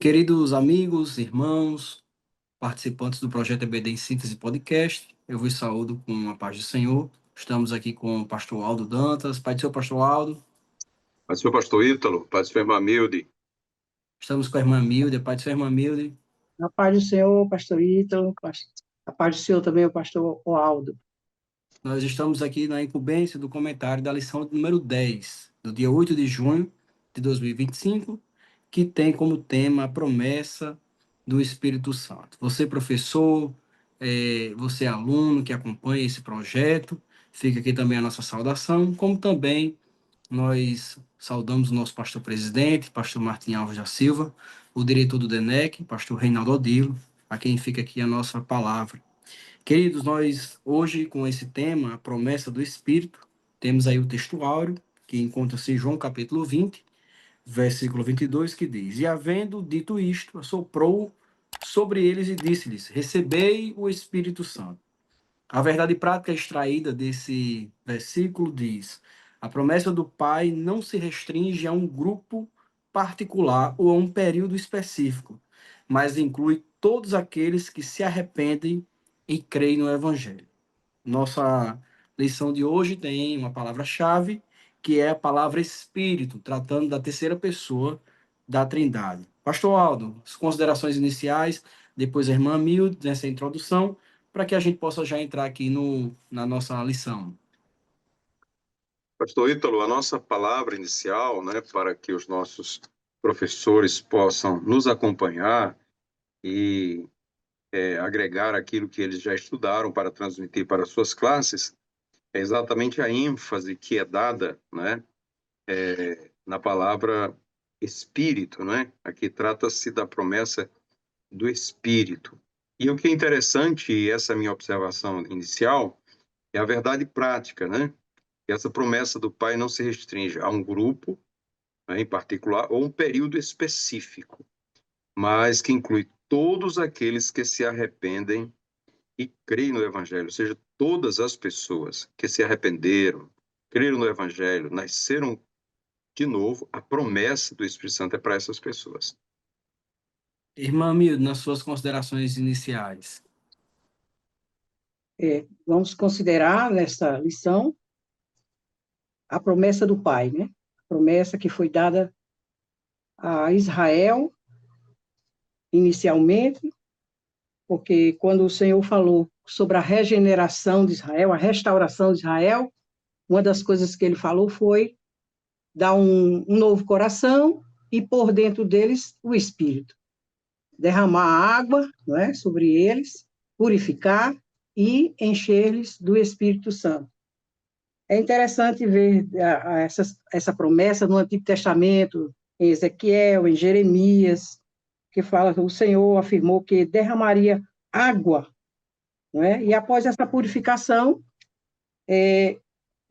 Queridos amigos, irmãos, participantes do projeto EBD em Síntese Podcast, eu vos saúdo com a paz do Senhor. Estamos aqui com o pastor Aldo Dantas. Pai do seu pastor Aldo. Pai do seu pastor Ítalo, pai do seu irmão Milde. Estamos com a irmã Milde. Pai do seu irmã Milde. A paz do Senhor, pastor Ítalo, a paz do Senhor também, o pastor Aldo. Nós estamos aqui na incumbência do comentário da lição número 10, do dia 8 de junho de 2025, que tem como tema a promessa do Espírito Santo. Você, professor, você, aluno que acompanha esse projeto, fica aqui também a nossa saudação, como também nós saudamos o nosso pastor presidente, pastor Martim Alves da Silva, o diretor do DENEC, pastor Reinaldo Odilo, a quem fica aqui a nossa palavra. Queridos, nós hoje com esse tema, a promessa do Espírito, temos aí o texto áureo, que encontra-se em João capítulo 20, versículo 22, que diz: E havendo dito isto, assoprou sobre eles e disse-lhes: Recebei o Espírito Santo. A verdade prática extraída desse versículo diz: a promessa do Pai não se restringe a um grupo particular ou a um período específico, mas inclui todos aqueles que se arrependem e creem no Evangelho. Nossa lição de hoje tem uma palavra-chave, que é a palavra Espírito, tratando da terceira pessoa da Trindade. Pastor Aldo, as considerações iniciais, depois a irmã Milde, nessa introdução, para que a gente possa já entrar aqui na nossa lição. Pastor Ítalo, a nossa palavra inicial, para que os nossos professores possam nos acompanhar e agregar aquilo que eles já estudaram para transmitir para suas classes, é exatamente a ênfase que é dada, na palavra Espírito, Aqui trata-se da promessa do Espírito. E o que é interessante, essa minha observação inicial, é a verdade prática, E essa promessa do Pai não se restringe a um grupo, em particular, ou um período específico, mas que inclui todos aqueles que se arrependem e creem no Evangelho, ou seja, todas as pessoas que se arrependeram, creram no Evangelho, nasceram de novo, a promessa do Espírito Santo é para essas pessoas. Irmã Milde, nas suas considerações iniciais. Vamos considerar nessa lição a promessa do Pai, né? A promessa que foi dada a Israel inicialmente, porque quando o Senhor falou sobre a regeneração de Israel, a restauração de Israel, uma das coisas que ele falou foi dar um novo coração e pôr dentro deles o Espírito. Derramar água, não é, sobre eles, purificar e encher-lhes do Espírito Santo. É interessante ver essa promessa no Antigo Testamento, em Ezequiel, em Jeremias, que fala que o Senhor afirmou que derramaria água, não é? E após essa purificação,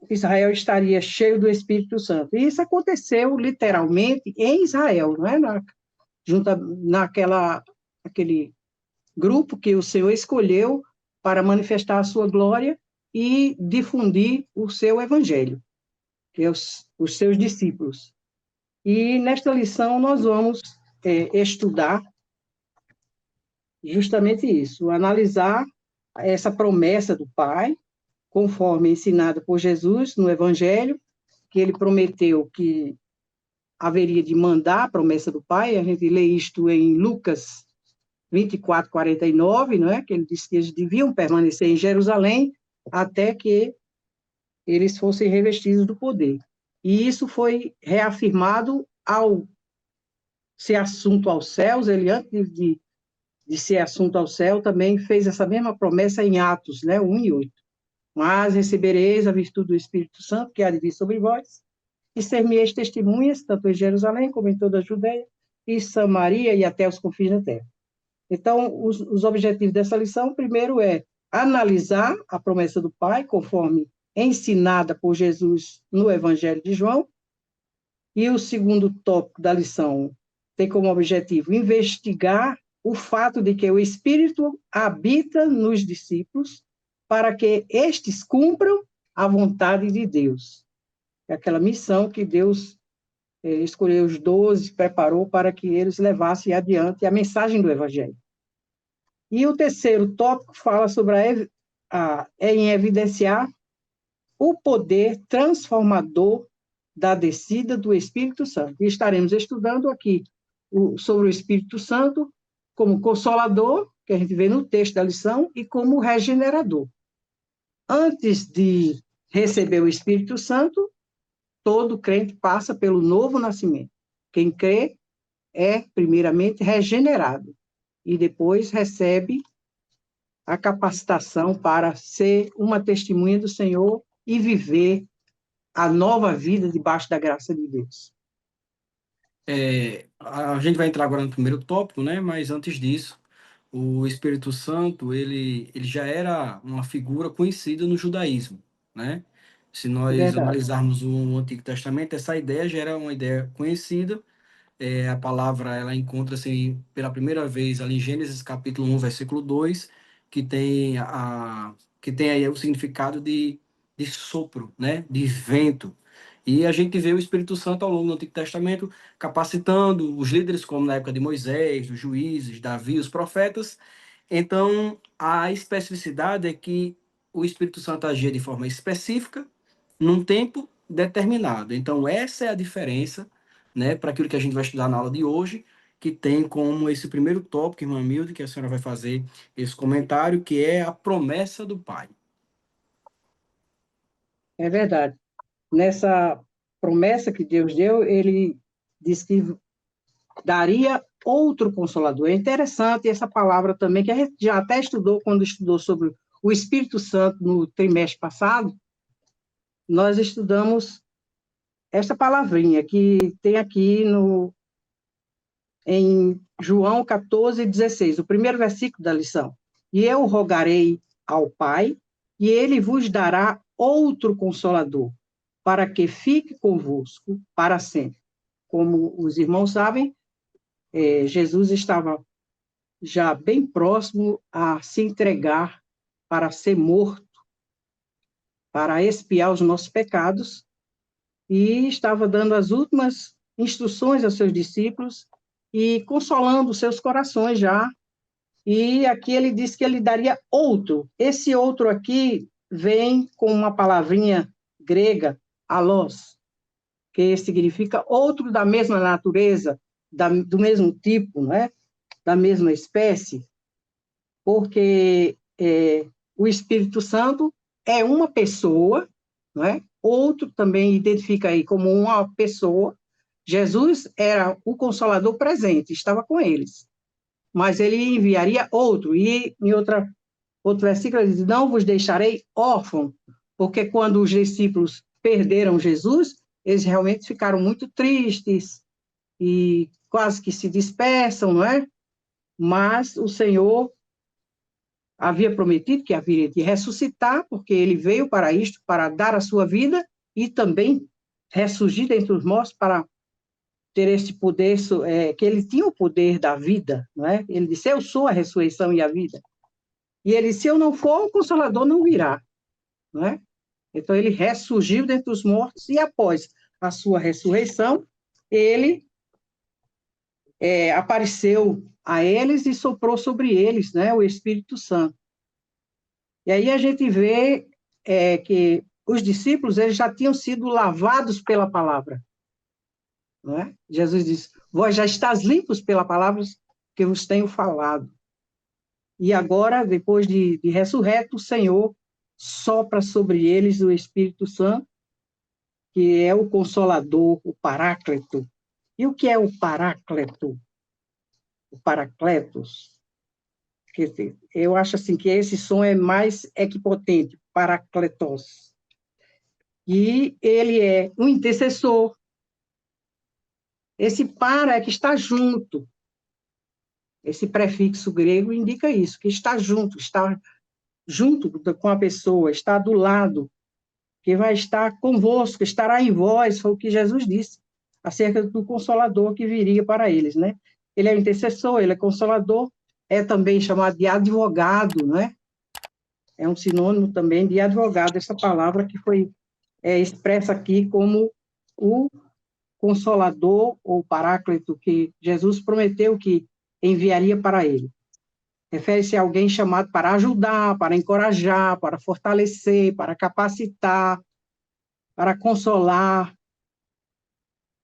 Israel estaria cheio do Espírito Santo. E isso aconteceu literalmente em Israel, não é? Aquele grupo que o Senhor escolheu para manifestar a sua glória e difundir o seu evangelho, que é os seus discípulos. E nesta lição nós vamos estudar justamente isso, analisar essa promessa do Pai, conforme ensinada por Jesus no evangelho, que ele prometeu que haveria de mandar a promessa do Pai. A gente lê isto em Lucas 24, 49, não é? Que ele disse que eles deviam permanecer em Jerusalém até que eles fossem revestidos do poder. E isso foi reafirmado ao ser assunto aos céus. Ele, antes de ser assunto ao céu, também fez essa mesma promessa em Atos, né? 1 e 8. Mas recebereis a virtude do Espírito Santo, que há de vir sobre vós, e ser-me-eis testemunhas, tanto em Jerusalém como em toda a Judeia e Samaria e até os confins da terra. Então, os objetivos dessa lição, primeiro é analisar a promessa do Pai, conforme ensinada por Jesus no Evangelho de João, e o segundo tópico da lição tem como objetivo investigar o fato de que o Espírito habita nos discípulos para que estes cumpram a vontade de Deus. É aquela missão que Deus Ele escolheu os 12, preparou para que eles levassem adiante a mensagem do Evangelho. E o terceiro tópico fala sobre em evidenciar o poder transformador da descida do Espírito Santo. E estaremos estudando aqui sobre o Espírito Santo como consolador, que a gente vê no texto da lição, e como regenerador. Antes de receber o Espírito Santo, todo crente passa pelo novo nascimento. Quem crê é, primeiramente, regenerado e depois recebe a capacitação para ser uma testemunha do Senhor e viver a nova vida debaixo da graça de Deus. A gente vai entrar agora no primeiro tópico, né? Mas antes disso, o Espírito Santo, ele já era uma figura conhecida no judaísmo, né? Se nós Verdade. analisarmos o Antigo Testamento, essa ideia já era uma ideia conhecida. A palavra, ela encontra-se pela primeira vez ali em Gênesis capítulo 1, versículo 2, que tem aí o significado de sopro, né? De vento. E a gente vê o Espírito Santo ao longo do Antigo Testamento capacitando os líderes, como na época de Moisés, os juízes, Davi, os profetas. Então, a especificidade é que o Espírito Santo agia de forma específica, num tempo determinado. Então, essa é a diferença, né, para aquilo que a gente vai estudar na aula de hoje, que tem como esse primeiro tópico, irmã Milde, que a senhora vai fazer esse comentário, que é a promessa do Pai. É verdade. Nessa promessa que Deus deu, ele disse que daria outro consolador. É interessante essa palavra também, que a gente já até estudou quando estudou sobre o Espírito Santo no trimestre passado. Nós estudamos essa palavrinha que tem aqui em João 14:16, o primeiro versículo da lição. E eu rogarei ao Pai, e ele vos dará outro consolador, para que fique convosco para sempre. Como os irmãos sabem, Jesus estava já bem próximo a se entregar para ser morto, para expiar os nossos pecados, e estava dando as últimas instruções aos seus discípulos e consolando os seus corações já. E aqui ele disse que ele daria outro. Esse outro aqui vem com uma palavrinha grega, allos, que significa outro da mesma natureza, do mesmo tipo, né? Da mesma espécie, porque o Espírito Santo é uma pessoa, não é? Outro também identifica aí como uma pessoa. Jesus era o Consolador presente, estava com eles, mas ele enviaria outro, e em outro versículo ele diz, não vos deixarei órfão, porque quando os discípulos perderam Jesus, eles realmente ficaram muito tristes e quase que se dispersam, não é? Mas o Senhor havia prometido que haveria de ressuscitar, porque ele veio para isto, para dar a sua vida e também ressurgir dentre os mortos para ter esse poder, que ele tinha o poder da vida, não é? Ele disse, eu sou a ressurreição e a vida. E ele disse, se eu não for, o Consolador não virá, não é? Então, ele ressurgiu dentre os mortos e, após a sua ressurreição, ele apareceu a eles e soprou sobre eles, né, o Espírito Santo. E aí a gente vê que os discípulos eles já tinham sido lavados pela palavra. Não é? Jesus diz, vós já estáis limpos pela palavra que vos tenho falado. E agora, depois de ressurreto, o Senhor sopra sobre eles o Espírito Santo, que é o Consolador, o Paráclito. E o que é o Paráclito? O Paracletos? Quer dizer, eu acho assim que esse som é mais equipotente, Paracletos. E ele é um intercessor. Esse para é que está junto. Esse prefixo grego indica isso, que está junto com a pessoa, está do lado, que vai estar convosco, estará em vós, foi o que Jesus disse, acerca do Consolador que viria para eles, né? Ele é intercessor, ele é consolador, é também chamado de advogado, né? É um sinônimo também de advogado, essa palavra que foi expressa aqui como o consolador ou paráclito que Jesus prometeu que enviaria para ele. Refere-se a alguém chamado para ajudar, para encorajar, para fortalecer, para capacitar, para consolar.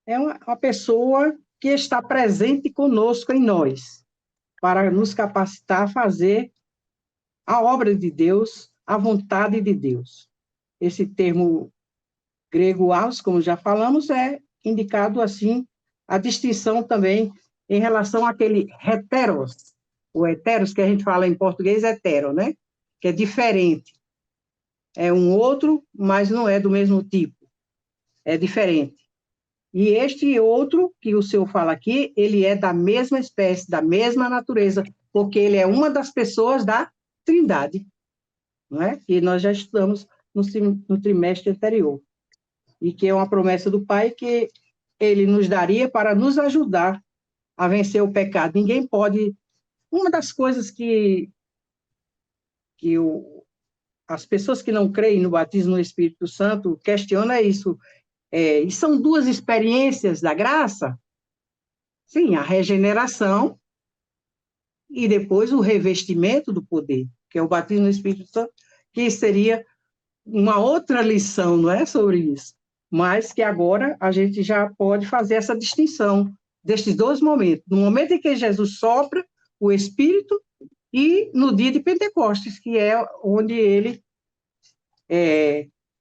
É uma pessoa que está presente conosco em nós, para nos capacitar a fazer a obra de Deus, a vontade de Deus. Esse termo grego aus, como já falamos, é indicado assim a distinção também em relação àquele heteros, o heteros que a gente fala em português hetero, né? Que é diferente. É um outro, mas não é do mesmo tipo. É diferente. E este outro, que o senhor fala aqui, ele é da mesma espécie, da mesma natureza, porque ele é uma das pessoas da Trindade, não é? Que nós já estudamos no trimestre anterior. E que é uma promessa do Pai que ele nos daria para nos ajudar a vencer o pecado. Ninguém pode... Uma das coisas que as pessoas que não creem no batismo no Espírito Santo questionam é isso. E são duas experiências da graça? Sim, a regeneração e depois o revestimento do poder, que é o batismo no Espírito Santo, que seria uma outra lição, não é, sobre isso, mas que agora a gente já pode fazer essa distinção destes dois momentos, no momento em que Jesus sopra o Espírito e no dia de Pentecostes, que é onde ele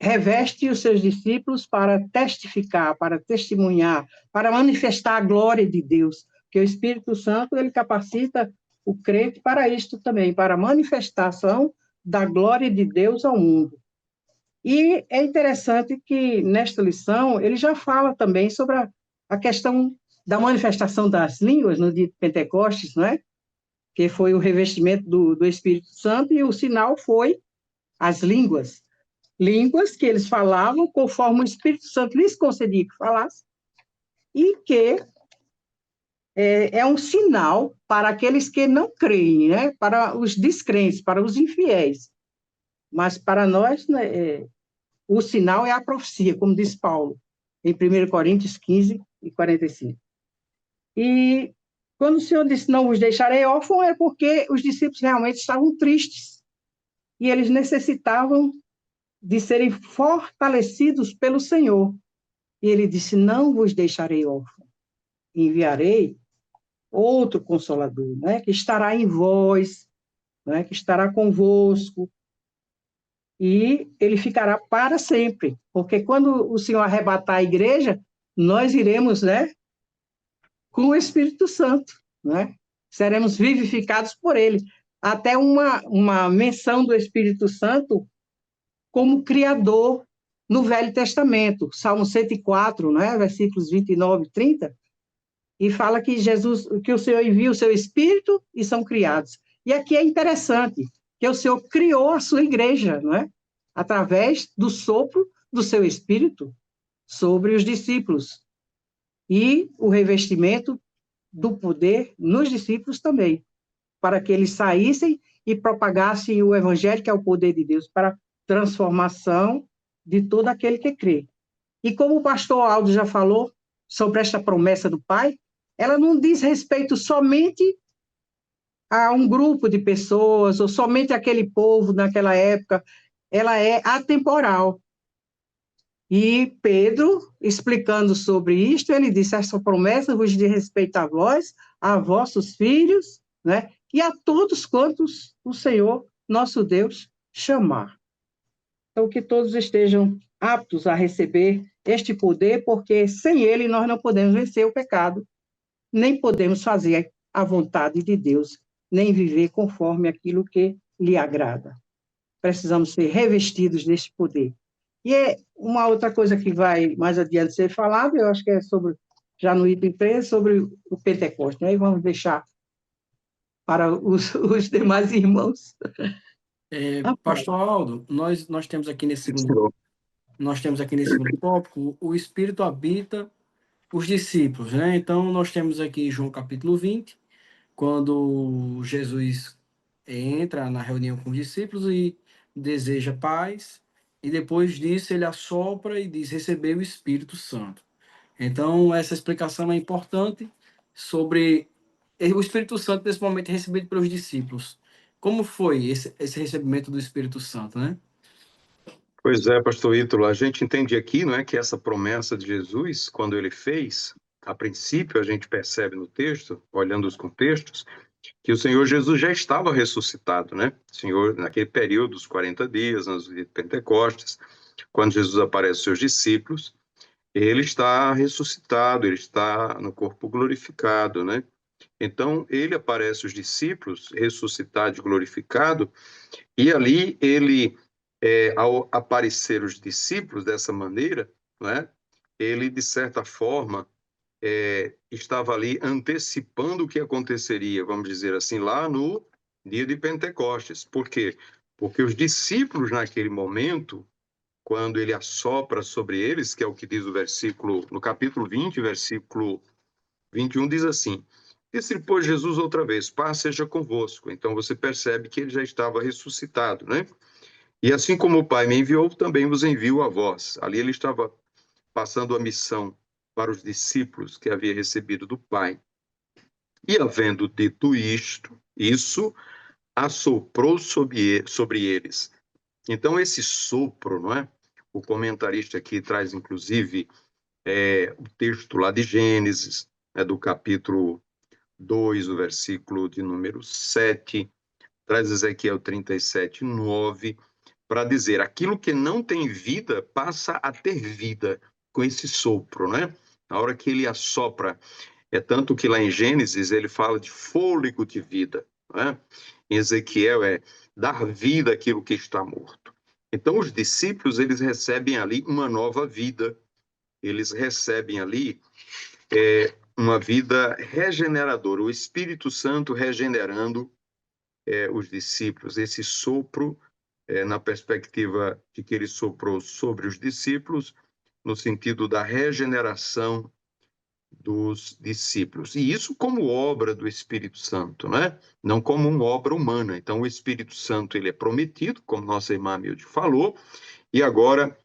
reveste os seus discípulos para testificar, para testemunhar, para manifestar a glória de Deus, que o Espírito Santo ele capacita o crente para isto também, para a manifestação da glória de Deus ao mundo. E é interessante que, nesta lição, ele já fala também sobre a questão da manifestação das línguas no dia de Pentecostes, não é? Que foi o revestimento do Espírito Santo, e o sinal foi as línguas. Línguas que eles falavam conforme o Espírito Santo lhes concedia que falasse, e que é um sinal para aqueles que não creem, né? Para os descrentes, para os infiéis. Mas para nós, né, o sinal é a profecia, como diz Paulo, em 1 Coríntios 15 e 45. E quando o Senhor disse, não vos deixarei órfãos, é porque os discípulos realmente estavam tristes, e eles necessitavam de serem fortalecidos pelo Senhor. E ele disse, não vos deixarei órfãos, enviarei outro Consolador, né, que estará em vós, né, que estará convosco, e ele ficará para sempre, porque quando o Senhor arrebatar a igreja, nós iremos, né, com o Espírito Santo, né? Seremos vivificados por ele. Até uma menção do Espírito Santo como Criador no Velho Testamento, Salmo 104, né, versículos 29 e 30, e fala que que o Senhor envia o seu Espírito e são criados. E aqui é interessante, que o Senhor criou a sua igreja, não é? Através do sopro do seu Espírito sobre os discípulos. E o revestimento do poder nos discípulos também, para que eles saíssem e propagassem o Evangelho, que é o poder de Deus, para transformação de todo aquele que crê. E como o pastor Aldo já falou sobre esta promessa do Pai, ela não diz respeito somente a um grupo de pessoas, ou somente aquele povo naquela época, ela é atemporal. E Pedro, explicando sobre isto, ele disse, essa promessa vos diz respeito a vós, a vossos filhos, né? E a todos quantos o Senhor, nosso Deus, chamar. Então, que todos estejam aptos a receber este poder, porque sem ele nós não podemos vencer o pecado, nem podemos fazer a vontade de Deus, nem viver conforme aquilo que lhe agrada. Precisamos ser revestidos deste poder. E é uma outra coisa que vai mais adiante ser falada, eu acho que é sobre, já no item 3, sobre o Pentecostes, né? E vamos deixar para os demais irmãos. Pastor Aldo, nós temos aqui nesse segundo tópico, o Espírito habita os discípulos, né? Então, nós temos aqui João capítulo 20, quando Jesus entra na reunião com os discípulos e deseja paz, e depois disso ele assopra e diz, receber o Espírito Santo. Então, essa explicação é importante sobre o Espírito Santo nesse momento recebido pelos discípulos. Como foi esse recebimento do Espírito Santo, né? Pois é, pastor Ítalo, a gente entende aqui, não é, que essa promessa de Jesus, quando ele fez, a princípio a gente percebe no texto, olhando os contextos, que o Senhor Jesus já estava ressuscitado, né? O Senhor, naquele período, dos 40 dias, nos dias de Pentecostes, quando Jesus aparece aos seus discípulos, ele está ressuscitado, ele está no corpo glorificado, né? Então, ele aparece aos discípulos, ressuscitado e glorificado, e ali ele, ao aparecer os discípulos dessa maneira, né, ele, de certa forma, estava ali antecipando o que aconteceria, vamos dizer assim, lá no dia de Pentecostes. Por quê? Porque os discípulos, naquele momento, quando ele assopra sobre eles, que é o que diz o versículo, no capítulo 20, versículo 21, diz assim: disse, pois, Jesus outra vez, paz seja convosco. Então você percebe que ele já estava ressuscitado, né? E assim como o Pai me enviou, também vos envio a vós. Ali ele estava passando a missão para os discípulos que havia recebido do Pai. E havendo dito isto, isso assoprou sobre eles. Então, esse sopro, não é? O comentarista aqui traz, inclusive, o texto lá de Gênesis, do capítulo 2, o versículo de número 7, traz Ezequiel 37, 9, para dizer, aquilo que não tem vida passa a ter vida com esse sopro, né? Na hora que ele assopra, é tanto que lá em Gênesis ele fala de fôlego de vida, né? Em Ezequiel é dar vida àquilo que está morto. Então os discípulos, eles recebem ali uma nova vida, eles recebem ali uma vida regeneradora, o Espírito Santo regenerando os discípulos, esse sopro, na perspectiva de que ele soprou sobre os discípulos, no sentido da regeneração dos discípulos. E isso como obra do Espírito Santo, né? Não como uma obra humana. Então, o Espírito Santo ele é prometido, como nossa irmã Milde falou, e agora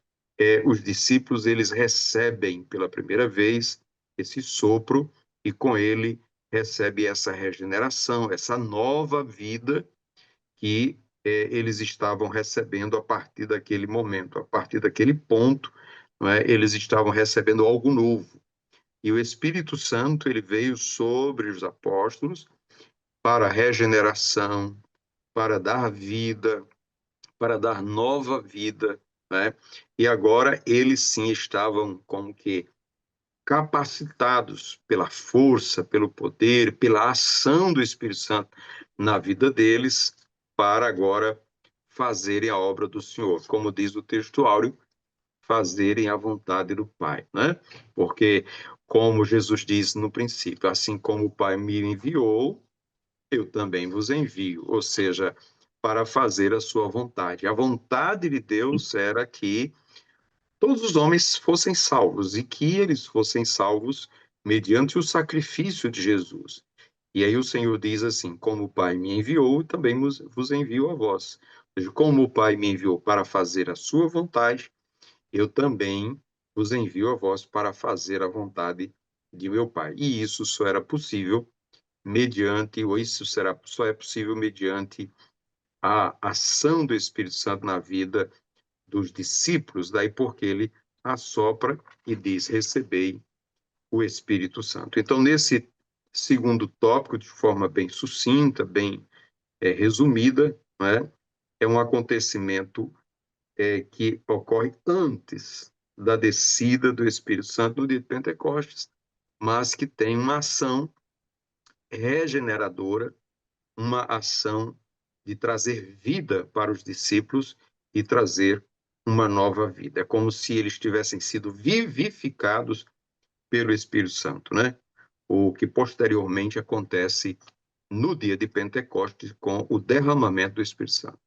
os discípulos eles recebem pela primeira vez esse sopro e com ele recebe essa regeneração, essa nova vida que eles estavam recebendo a partir daquele momento, a partir daquele ponto, não é? Eles estavam recebendo algo novo. E o Espírito Santo ele veio sobre os apóstolos para a regeneração, para dar vida, para dar nova vida, né? E agora eles sim estavam como que capacitados pela força, pelo poder, pela ação do Espírito Santo na vida deles, para agora fazerem a obra do Senhor, como diz o texto áureo, fazerem a vontade do Pai, né? Porque, como Jesus disse no princípio, assim como o Pai me enviou, eu também vos envio, ou seja, para fazer a sua vontade. A vontade de Deus era que todos os homens fossem salvos e que eles fossem salvos mediante o sacrifício de Jesus. E aí o Senhor diz assim: como o Pai me enviou, também vos envio a vós. Ou seja, como o Pai me enviou para fazer a sua vontade, eu também vos envio a vós para fazer a vontade de meu Pai. E isso só era possível mediante, ou isso só é possível mediante a ação do Espírito Santo na vida dos discípulos, daí porque ele assopra e diz: recebei o Espírito Santo. Então, nesse segundo tópico, de forma bem sucinta, bem resumida, né, é um acontecimento que ocorre antes da descida do Espírito Santo no dia de Pentecostes, mas que tem uma ação regeneradora, uma ação de trazer vida para os discípulos e trazer uma nova vida. É como se eles tivessem sido vivificados pelo Espírito Santo, né? O que posteriormente acontece no dia de Pentecostes com o derramamento do Espírito Santo.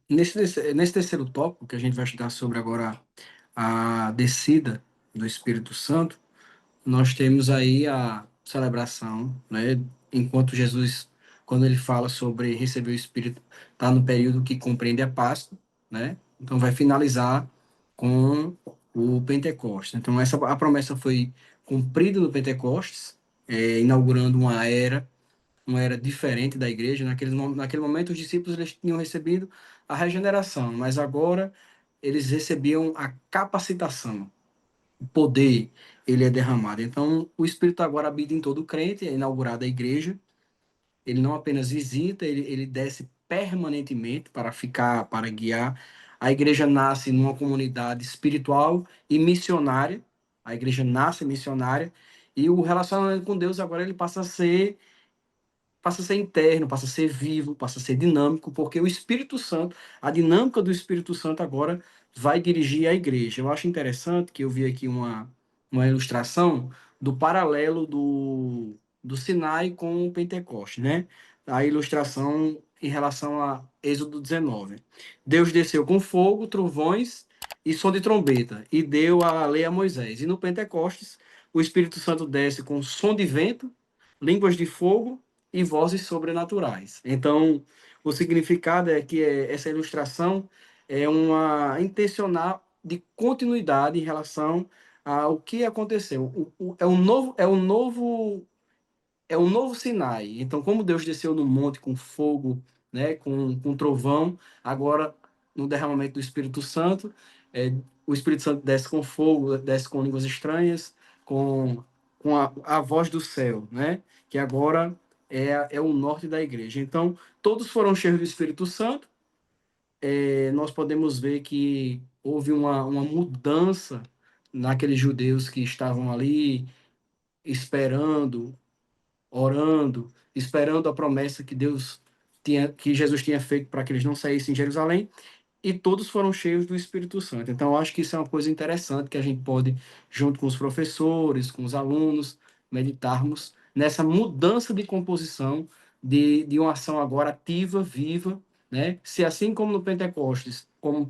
Nesse terceiro tópico, que a gente vai estudar sobre agora a descida do Espírito Santo, nós temos aí a celebração, né? Enquanto Jesus, quando ele fala sobre receber o Espírito, está no período que compreende a Páscoa, né? Então vai finalizar com o Pentecostes. Então, a promessa foi cumprida no Pentecostes, inaugurando uma era diferente da igreja. Naquele momento, os discípulos eles tinham recebido a regeneração, mas agora eles recebiam a capacitação, o poder, ele é derramado. Então, o Espírito agora habita em todo crente, é inaugurada a igreja. Ele não apenas visita, ele desce permanentemente para ficar, para guiar. A igreja nasce numa comunidade espiritual e missionária. A igreja nasce missionária e o relacionamento com Deus agora ele passa a ser interno, passa a ser vivo, passa a ser dinâmico, porque o Espírito Santo, a dinâmica do Espírito Santo agora vai dirigir a igreja. Eu acho interessante que eu vi aqui uma ilustração do paralelo do Sinai com o Pentecoste, né? A ilustração em relação a Êxodo 19. Deus desceu com fogo, trovões e som de trombeta, e deu a lei a Moisés. E no Pentecostes, o Espírito Santo desce com som de vento, línguas de fogo e vozes sobrenaturais. Então, o significado é que essa ilustração é uma intencional de continuidade em relação ao que aconteceu. É um novo Sinai. Então, como Deus desceu no monte com fogo, né, com trovão, agora no derramamento do Espírito Santo, o Espírito Santo desce com fogo, desce com línguas estranhas, com a voz do céu, né, que agora é o norte da igreja. Então, todos foram cheios do Espírito Santo. Nós podemos ver que houve uma mudança naqueles judeus que estavam ali esperando, orando, esperando a promessa que Jesus tinha feito para que eles não saíssem de Jerusalém, e todos foram cheios do Espírito Santo. Então, eu acho que isso é uma coisa interessante que a gente pode, junto com os professores, com os alunos, meditarmos nessa mudança de composição de uma ação agora ativa, viva, né? Se assim como no Pentecostes, como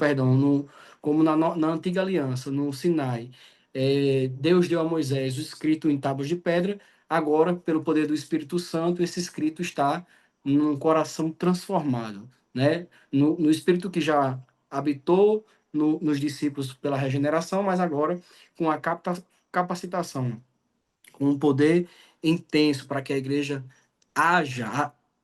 na antiga aliança, no Sinai, Deus deu a Moisés o escrito em tábuas de pedra, agora, pelo poder do Espírito Santo, esse escrito está num coração transformado, né? No Espírito que já habitou nos discípulos pela regeneração, mas agora com a capacitação, com um poder intenso para que a igreja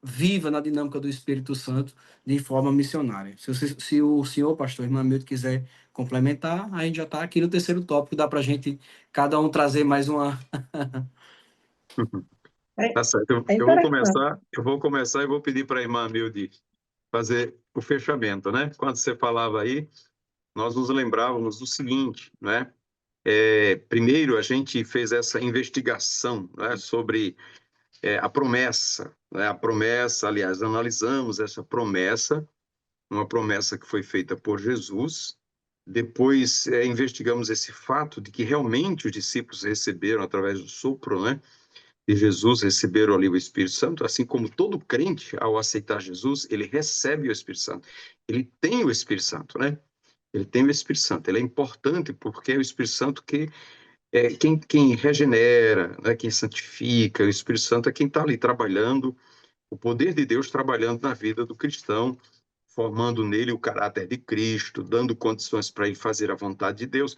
viva na dinâmica do Espírito Santo de forma missionária. Se o senhor, pastor irmão Milton, quiser complementar, a gente já está aqui no terceiro tópico, dá para a gente, cada um, trazer mais uma. É, Tá certo. é interessante. Eu vou começar e vou pedir para a irmã Milde fazer o fechamento, né? Quando você falava aí, nós nos lembrávamos do seguinte, né? Primeiro, a gente fez essa investigação, né, sobre a promessa, né? A promessa, aliás, analisamos essa promessa, uma promessa que foi feita por Jesus. Depois, investigamos esse fato de que realmente os discípulos receberam, através do sopro, né, de Jesus, receberam ali o Espírito Santo, assim como todo crente, ao aceitar Jesus, ele recebe o Espírito Santo. Ele tem o Espírito Santo, né? Ele tem o Espírito Santo. Ele é importante porque é o Espírito Santo que é quem regenera, né? Quem santifica. O Espírito Santo é quem está ali trabalhando, o poder de Deus trabalhando na vida do cristão, formando nele o caráter de Cristo, dando condições para ele fazer a vontade de Deus.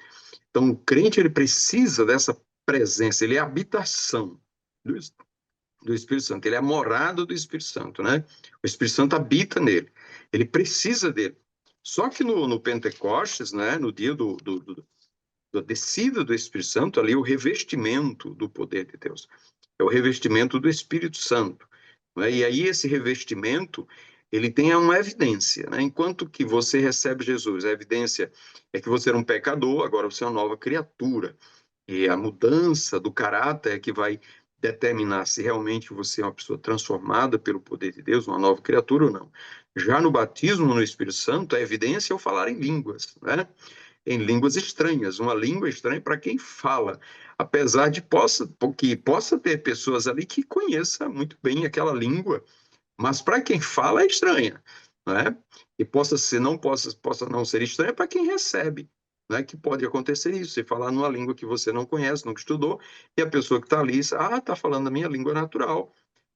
Então, o crente ele precisa dessa presença, ele é a habitação do Espírito Santo, ele é a morada do Espírito Santo, né? O Espírito Santo habita nele, ele precisa dele. Só que no Pentecostes, né, no dia da descida do Espírito Santo, ali o revestimento do poder de Deus, é o revestimento do Espírito Santo, né? E aí esse revestimento, ele tem uma evidência, né? Enquanto que você recebe Jesus, a evidência é que você era um pecador, agora você é uma nova criatura. E a mudança do caráter é que vai determinar se realmente você é uma pessoa transformada pelo poder de Deus, uma nova criatura ou não. Já no batismo no Espírito Santo, a evidência é o falar em línguas, né? Em línguas estranhas, uma língua estranha para quem fala, apesar de que possa ter pessoas ali que conheça muito bem aquela língua, mas para quem fala é estranha, né? E possa não ser estranha para quem recebe, né? Que pode acontecer isso, você falar numa língua que você não conhece, nunca estudou, e a pessoa que está ali, está falando a minha língua natural,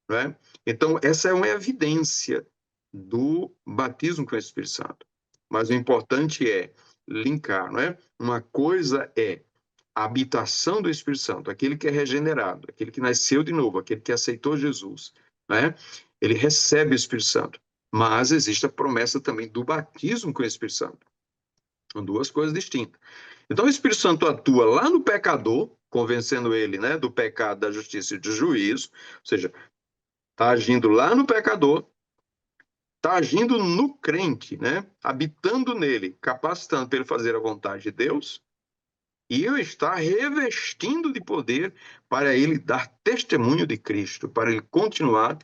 né? Então, essa é uma evidência do batismo com o Espírito Santo. Mas o importante é linkar, não é? Uma coisa é a habitação do Espírito Santo, aquele que é regenerado, aquele que nasceu de novo, aquele que aceitou Jesus, né? Ele recebe o Espírito Santo. Mas existe a promessa também do batismo com o Espírito Santo. São duas coisas distintas. Então o Espírito Santo atua lá no pecador, convencendo ele, né, do pecado, da justiça e do juízo, ou seja, está agindo lá no pecador, está agindo no crente, né, habitando nele, capacitando para ele fazer a vontade de Deus, e eu está revestindo de poder para ele dar testemunho de Cristo, para ele continuar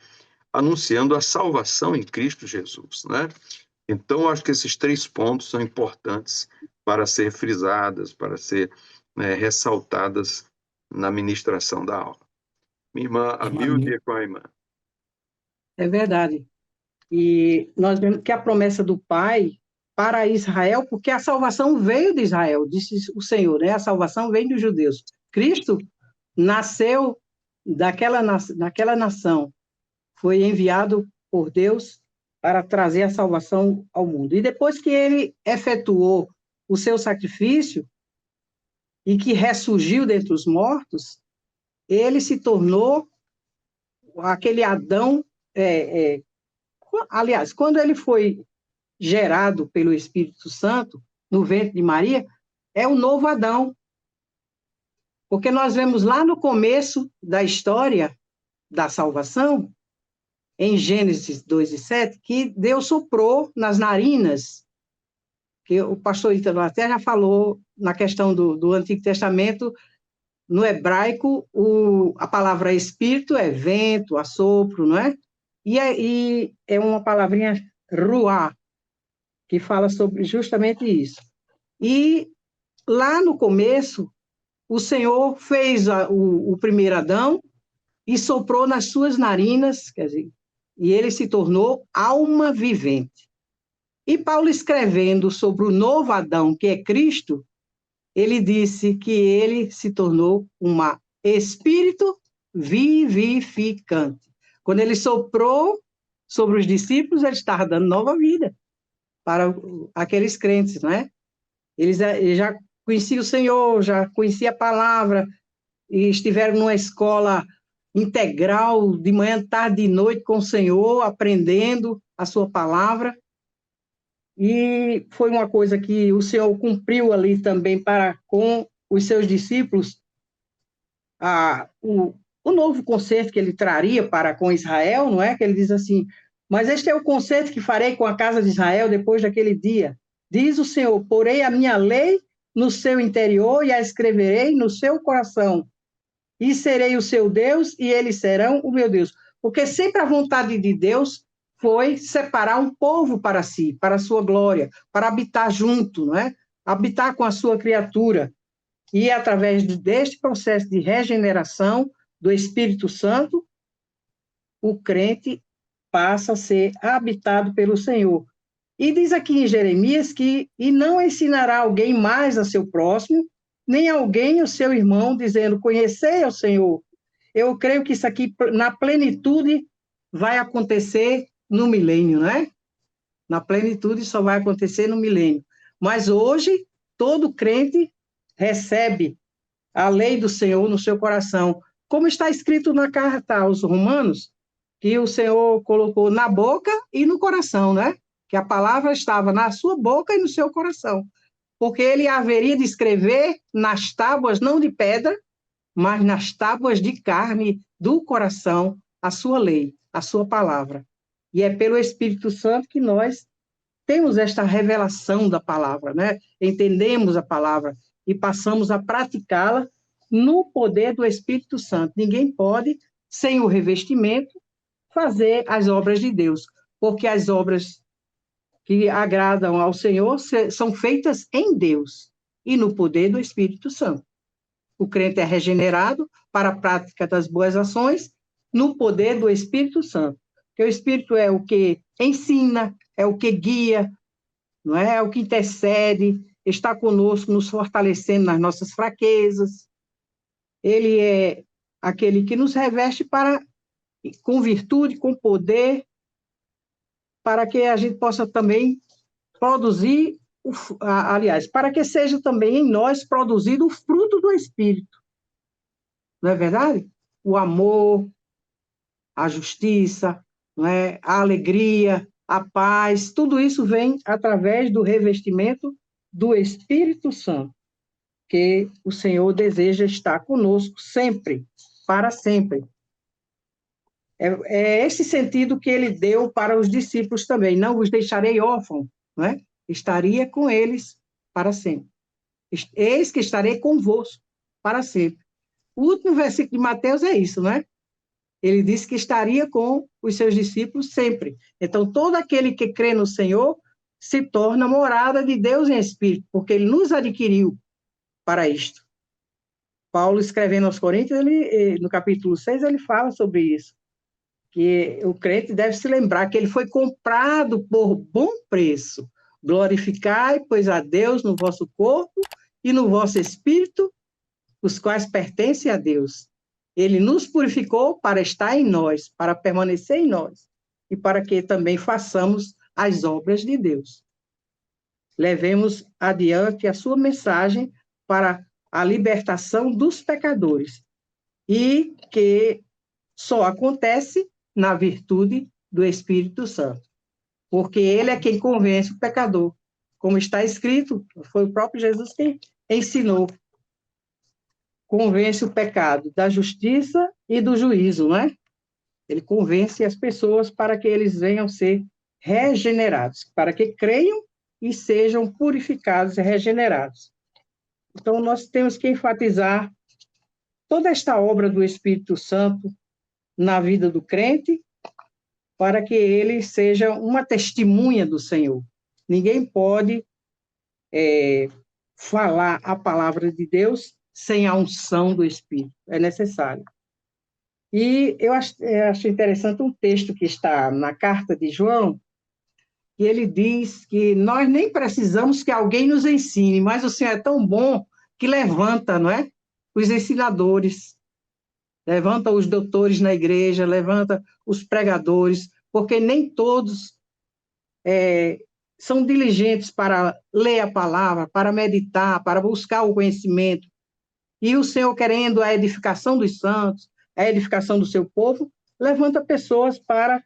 anunciando a salvação em Cristo Jesus, né? Então, eu acho que esses 3 pontos são importantes para ser frisadas, para ser, né, ressaltadas na ministração da aula. Minha irmã Irmã Amilde é com a irmã. É verdade. E nós vemos que a promessa do Pai para Israel, porque a salvação veio de Israel, disse o Senhor, né? A salvação vem dos judeus. Cristo nasceu daquela nação, foi enviado por Deus para trazer a salvação ao mundo. E depois que ele efetuou o seu sacrifício e que ressurgiu dentre os mortos, ele se tornou aquele Adão. Aliás, quando ele foi gerado pelo Espírito Santo no ventre de Maria, é o novo Adão. Porque nós vemos lá no começo da história da salvação, em Gênesis 2:7, que Deus soprou nas narinas, que o pastor Ítalo até já falou na questão do Antigo Testamento, no hebraico, a palavra espírito é vento, assopro, não é? E é uma palavrinha ruá, que fala sobre justamente isso. E lá no começo, o Senhor fez o primeiro Adão e soprou nas suas narinas, quer dizer, e ele se tornou alma vivente. E Paulo, escrevendo sobre o novo Adão, que é Cristo, ele disse que ele se tornou um espírito vivificante. Quando ele soprou sobre os discípulos, ele estava dando nova vida para aqueles crentes, não é? Eles já conheciam o Senhor, já conheciam a palavra, e estiveram numa escola integral, de manhã, tarde e noite com o Senhor, aprendendo a sua palavra. E foi uma coisa que o Senhor cumpriu ali também para com os seus discípulos, o novo concerto que ele traria para com Israel, não é? Que ele diz assim: mas este é o concerto que farei com a casa de Israel depois daquele dia. Diz o Senhor: porei a minha lei no seu interior e a escreverei no seu coração. E serei o seu Deus e eles serão o meu Deus. Porque sempre a vontade de Deus foi separar um povo para si, para a sua glória, para habitar junto, não é? Habitar com a sua criatura. E através deste processo de regeneração do Espírito Santo, o crente passa a ser habitado pelo Senhor. E diz aqui em Jeremias que e não ensinará alguém mais a seu próximo, nem alguém o seu irmão, dizendo: conhecei ao Senhor. Eu creio que isso aqui, na plenitude, vai acontecer no milênio, não é? Na plenitude só vai acontecer no milênio. Mas hoje, todo crente recebe a lei do Senhor no seu coração, como está escrito na carta aos Romanos, que o Senhor colocou na boca e no coração, né? Que a palavra estava na sua boca e no seu coração. Porque ele haveria de escrever nas tábuas, não de pedra, mas nas tábuas de carne do coração, a sua lei, a sua palavra. E é pelo Espírito Santo que nós temos esta revelação da palavra, né? Entendemos a palavra e passamos a praticá-la no poder do Espírito Santo. Ninguém pode, sem o revestimento, fazer as obras de Deus, porque as obras que agradam ao Senhor são feitas em Deus e no poder do Espírito Santo. O crente é regenerado para a prática das boas ações no poder do Espírito Santo. Porque o Espírito é o que ensina, é o que guia, não é? É o que intercede, está conosco, nos fortalecendo nas nossas fraquezas. Ele é aquele que nos reveste com virtude, com poder, para que a gente possa também produzir aliás, para que seja também em nós produzido o fruto do Espírito. Não é verdade? O amor, a justiça, não é? A alegria, a paz, tudo isso vem através do revestimento do Espírito Santo, que o Senhor deseja estar conosco sempre, para sempre. É esse sentido que ele deu para os discípulos também. Não os deixarei órfãos, não é? Estaria com eles para sempre. Eis que estarei convosco para sempre. O último versículo de Mateus é isso, não é? Ele disse que estaria com os seus discípulos sempre. Então, todo aquele que crê no Senhor se torna morada de Deus em espírito, porque ele nos adquiriu para isto. Paulo, escrevendo aos Coríntios, no capítulo 6, ele fala sobre isso, que o crente deve se lembrar que ele foi comprado por bom preço. Glorificai, pois, a Deus no vosso corpo e no vosso espírito, os quais pertencem a Deus. Ele nos purificou para estar em nós, para permanecer em nós, e para que também façamos as obras de Deus. Levemos adiante a sua mensagem para a libertação dos pecadores, e que só acontece na virtude do Espírito Santo, porque ele é quem convence o pecador. Como está escrito, foi o próprio Jesus quem ensinou. Convence o pecado da justiça e do juízo, não é? Ele convence as pessoas para que eles venham ser regenerados, para que creiam e sejam purificados e regenerados. Então, nós temos que enfatizar toda esta obra do Espírito Santo na vida do crente, para que ele seja uma testemunha do Senhor. Ninguém pode falar a palavra de Deus sem a unção do Espírito. É necessário. E eu acho interessante um texto que está na carta de João, que ele diz que nós nem precisamos que alguém nos ensine, mas o Senhor é tão bom que levanta, não é? Os ensinadores, levanta os doutores na igreja, levanta os pregadores, porque nem todos são diligentes para ler a palavra, para meditar, para buscar o conhecimento. E o Senhor, querendo a edificação dos santos, a edificação do seu povo, levanta pessoas para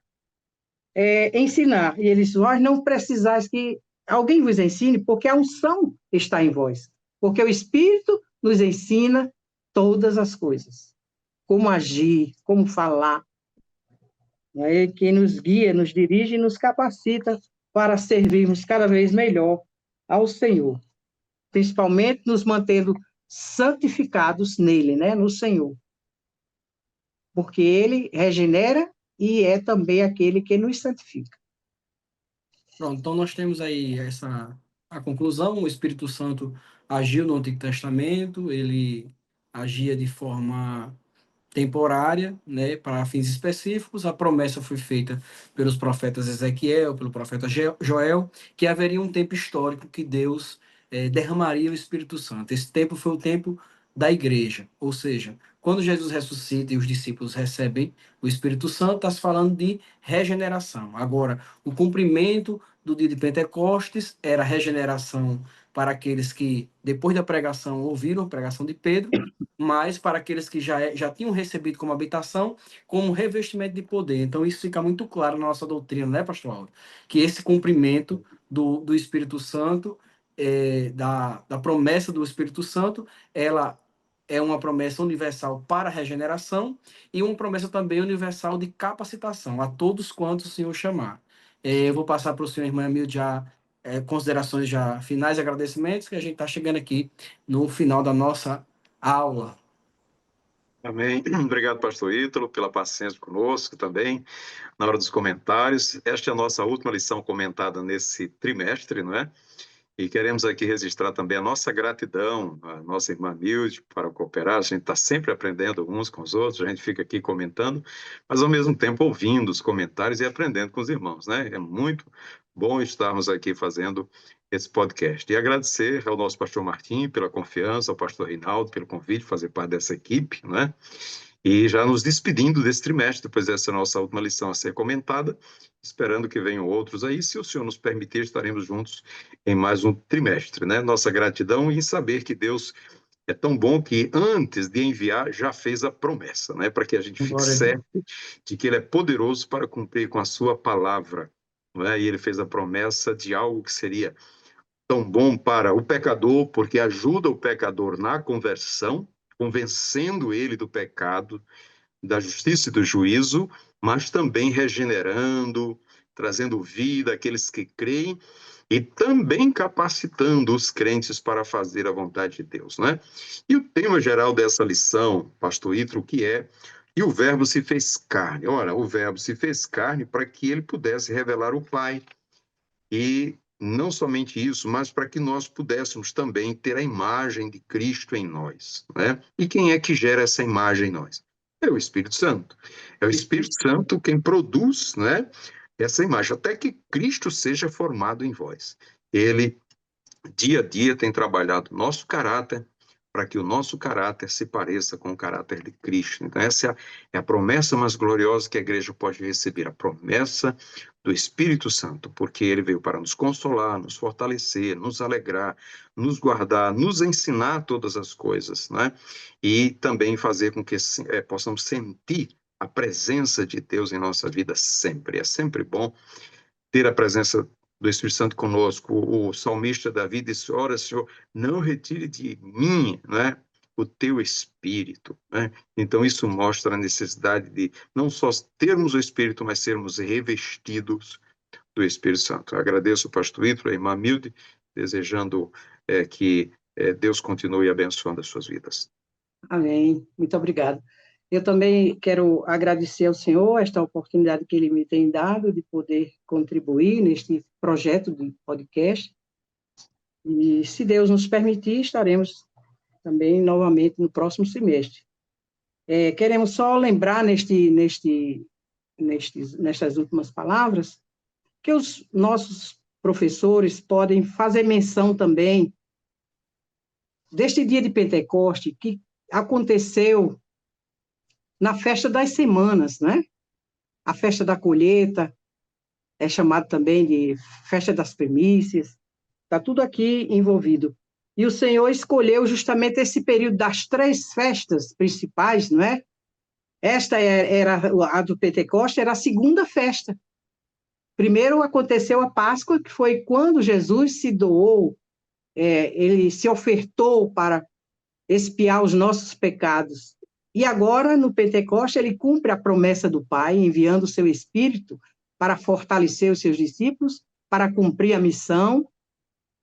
ensinar. E ele diz, vós não precisais que alguém vos ensine, porque a unção está em vós. Porque o Espírito nos ensina todas as coisas. Como agir, como falar. É quem nos guia, nos dirige e nos capacita para servirmos cada vez melhor ao Senhor. Principalmente nos mantendo santificados nele, né? No Senhor. Porque ele regenera e é também aquele que nos santifica. Pronto, então nós temos aí a conclusão. O Espírito Santo agiu no Antigo Testamento, ele agia de forma temporária, né, para fins específicos. A promessa foi feita pelos profetas Ezequiel, pelo profeta Joel, que haveria um tempo histórico que Deus derramaria o Espírito Santo. Esse tempo foi o tempo da igreja, ou seja, quando Jesus ressuscita e os discípulos recebem o Espírito Santo, está se falando de regeneração. Agora, o cumprimento do dia de Pentecostes era regeneração para aqueles que, depois da pregação, ouviram a pregação de Pedro, mas para aqueles que já tinham recebido como habitação, como revestimento de poder. Então, isso fica muito claro na nossa doutrina, né, pastor Aldo? Que esse cumprimento do Espírito Santo, da promessa do Espírito Santo, ela é uma promessa universal para a regeneração e uma promessa também universal de capacitação a todos quantos o Senhor chamar. Eu vou passar para o senhor, irmã Emil, já considerações já finais e agradecimentos, que a gente está chegando aqui no final da nossa aula. Amém. Obrigado, pastor Ítalo, pela paciência conosco também, na hora dos comentários. Esta é a nossa última lição comentada nesse trimestre, não é? E queremos aqui registrar também a nossa gratidão, a nossa irmã Milde, para cooperar. A gente está sempre aprendendo uns com os outros, a gente fica aqui comentando, mas ao mesmo tempo ouvindo os comentários e aprendendo com os irmãos, né? É muito bom estarmos aqui fazendo esse podcast. E agradecer ao nosso pastor Martim pela confiança, ao pastor Reinaldo pelo convite, fazer parte dessa equipe, né? E já nos despedindo desse trimestre, depois dessa nossa última lição a ser comentada, esperando que venham outros aí. Se o Senhor nos permitir, estaremos juntos em mais um trimestre, né? Nossa gratidão em saber que Deus é tão bom que antes de enviar já fez a promessa, né? Para que a gente fique Glória a Deus. certo de que Ele é poderoso para cumprir com a sua palavra, não é? E Ele fez a promessa de algo que seria tão bom para o pecador, porque ajuda o pecador na conversão, convencendo ele do pecado, da justiça e do juízo, mas também regenerando, trazendo vida àqueles que creem e também capacitando os crentes para fazer a vontade de Deus, né? E o tema geral dessa lição, pastor Ítalo, que é: e o Verbo se fez carne. Ora, o Verbo se fez carne para que ele pudesse revelar o Pai. E não somente isso, mas para que nós pudéssemos também ter a imagem de Cristo em nós, né? E quem é que gera essa imagem em nós? É o Espírito Santo. É o Espírito Santo quem produz, né, essa imagem, até que Cristo seja formado em vós. Ele, dia a dia, tem trabalhado o nosso caráter para que o nosso caráter se pareça com o caráter de Cristo. Então, essa é a promessa mais gloriosa que a igreja pode receber, a promessa do Espírito Santo, porque ele veio para nos consolar, nos fortalecer, nos alegrar, nos guardar, nos ensinar todas as coisas, né? E também fazer com que possamos sentir a presença de Deus em nossa vida sempre. É sempre bom ter a presença do Espírito Santo conosco. O salmista Davi disse: ora, Senhor, não retire de mim, né, o teu Espírito, né? Então isso mostra a necessidade de não só termos o Espírito, mas sermos revestidos do Espírito Santo. Eu agradeço o pastor Ítalo, a irmã Milde, desejando que Deus continue abençoando as suas vidas. Amém. Muito obrigada. Eu também quero agradecer ao Senhor esta oportunidade que Ele me tem dado de poder contribuir neste projeto de podcast. E, se Deus nos permitir, estaremos também novamente no próximo semestre. Queremos só lembrar nestas últimas palavras que os nossos professores podem fazer menção também deste dia de Pentecoste que aconteceu na festa das semanas, né? A festa da colheita é chamada também de festa das primícias, está tudo aqui envolvido. E o Senhor escolheu justamente esse período das 3 festas principais, não é? Esta era a do Pentecoste, era a segunda festa. Primeiro aconteceu a Páscoa, que foi quando Jesus se doou, ele se ofertou para expiar os nossos pecados. E agora, no Pentecoste, ele cumpre a promessa do Pai, enviando o seu Espírito para fortalecer os seus discípulos, para cumprir a missão,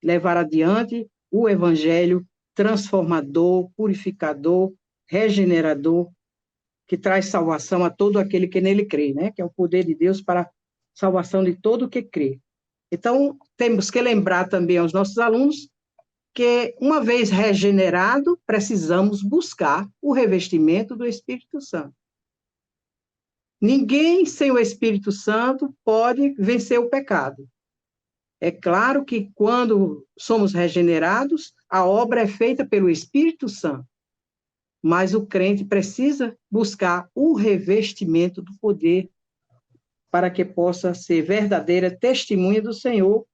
levar adiante o Evangelho transformador, purificador, regenerador, que traz salvação a todo aquele que nele crê, né? Que é o poder de Deus para a salvação de todo o que crê. Então, temos que lembrar também aos nossos alunos que, uma vez regenerado, precisamos buscar o revestimento do Espírito Santo. Ninguém sem o Espírito Santo pode vencer o pecado. É claro que, quando somos regenerados, a obra é feita pelo Espírito Santo, mas o crente precisa buscar o revestimento do poder para que possa ser verdadeira testemunha do Senhor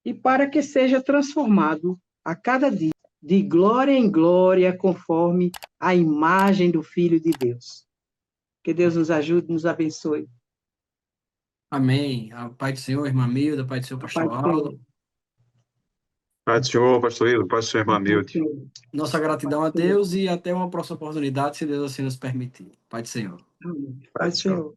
e para que seja transformado a cada dia, de glória em glória, conforme a imagem do Filho de Deus. Que Deus nos ajude, nos abençoe. Amém. A paz do Senhor, irmã Milda, a paz do Senhor, pastor Pai do Senhor. Aldo. Pai do Senhor, pastor Ítalo, paz do Senhor, irmã Milde. Nossa gratidão a Deus e até uma próxima oportunidade, se Deus assim nos permitir. Pai do Senhor. Amém. Pai do Senhor.